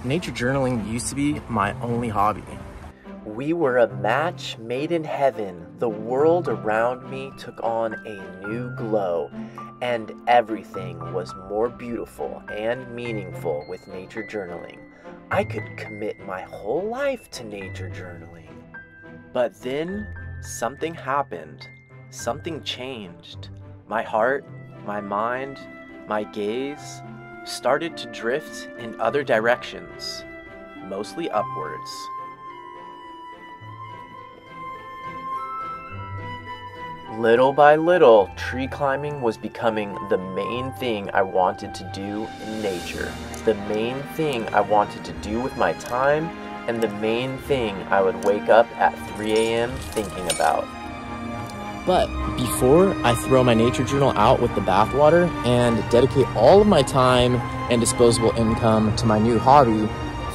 Nature journaling used to be my only hobby. We were a match made in heaven. The world around me took on a new glow, and everything was more beautiful and meaningful with nature journaling. I could commit my whole life to nature journaling. But then something happened. Something changed. My heart, my mind, my gaze started to drift in other directions, mostly upwards. Little by little, tree climbing was becoming the main thing I wanted to do in nature, the main thing I wanted to do with my time, and the main thing I would wake up at 3 a.m. thinking about. But before I throw my nature journal out with the bathwater and dedicate all of my time and disposable income to my new hobby,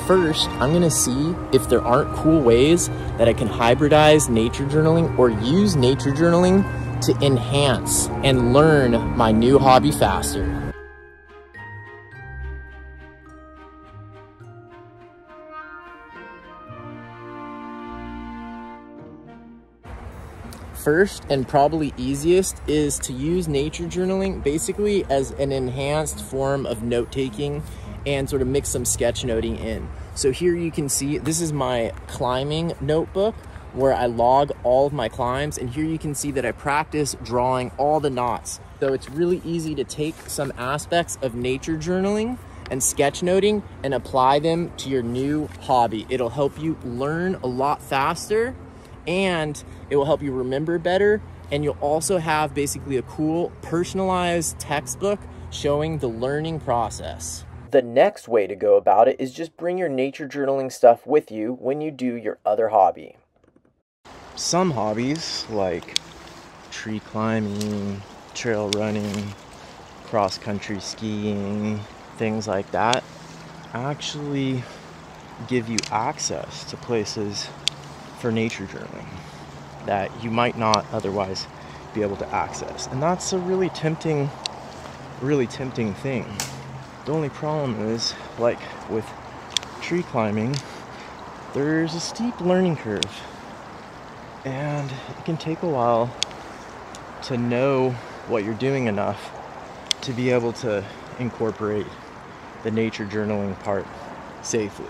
first, I'm gonna see if there aren't cool ways that I can hybridize nature journaling or use nature journaling to enhance and learn my new hobby faster. First, and probably easiest, is to use nature journaling basically as an enhanced form of note-taking and sort of mix some sketchnoting in. So here you can see, this is my climbing notebook where I log all of my climbs, and here you can see that I practice drawing all the knots. So it's really easy to take some aspects of nature journaling and sketchnoting and apply them to your new hobby. It'll help you learn a lot faster, and it will help you remember better, and you'll also have basically a cool personalized textbook showing the learning process. The next way to go about it is just bring your nature journaling stuff with you when you do your other hobby. Some hobbies like tree climbing, trail running, cross-country skiing, things like that actually give you access to places for nature journaling that you might not otherwise be able to access. And that's a really tempting thing. The only problem is, like with tree climbing, there's a steep learning curve, and it can take a while to know what you're doing enough to be able to incorporate the nature journaling part safely.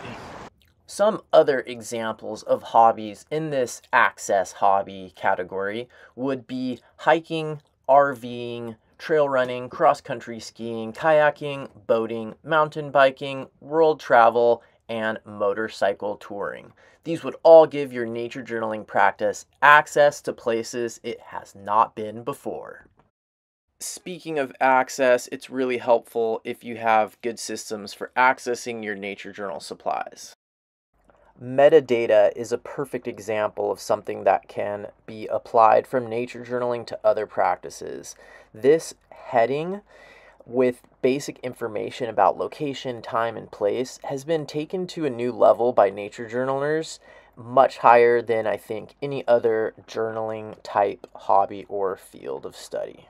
Some other examples of hobbies in this access hobby category would be hiking, RVing, trail running, cross-country skiing, kayaking, boating, mountain biking, world travel, and motorcycle touring. These would all give your nature journaling practice access to places it has not been before. Speaking of access, it's really helpful if you have good systems for accessing your nature journal supplies. Metadata is a perfect example of something that can be applied from nature journaling to other practices. This heading with basic information about location, time, and place has been taken to a new level by nature journalers, much higher than I think any other journaling type, hobby, or field of study.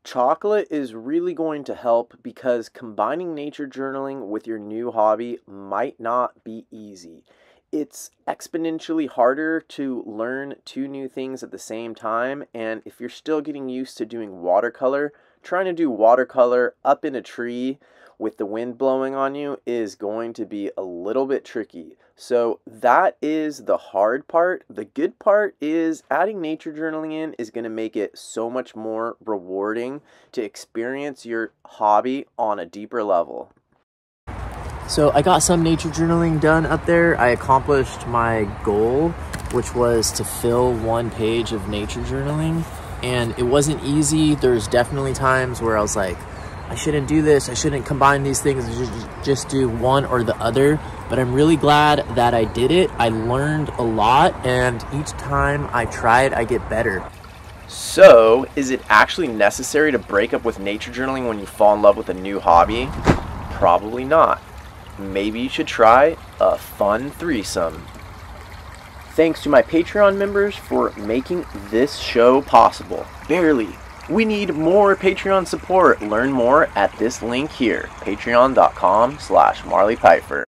Chocolate is really going to help because combining nature journaling with your new hobby might not be easy. It's exponentially harder to learn two new things at the same time, and if you're still getting used to doing watercolor, trying to do watercolor up in a tree with the wind blowing on you is going to be a little bit tricky. So that is the hard part. The good part is adding nature journaling in is going to make it so much more rewarding to experience your hobby on a deeper level. So I got some nature journaling done up there. I accomplished my goal, which was to fill one page of nature journaling, and it wasn't easy. There's definitely times where I was like, I shouldn't do this, I shouldn't combine these things, just do one or the other. But I'm really glad that I did it. I learned a lot, and each time I try it, I get better. So, is it actually necessary to break up with nature journaling when you fall in love with a new hobby? Probably not. Maybe you should try a fun threesome. Thanks to my Patreon members for making this show possible. Barely. We need more Patreon support. Learn more at this link here, patreon.com/MarleyPiper.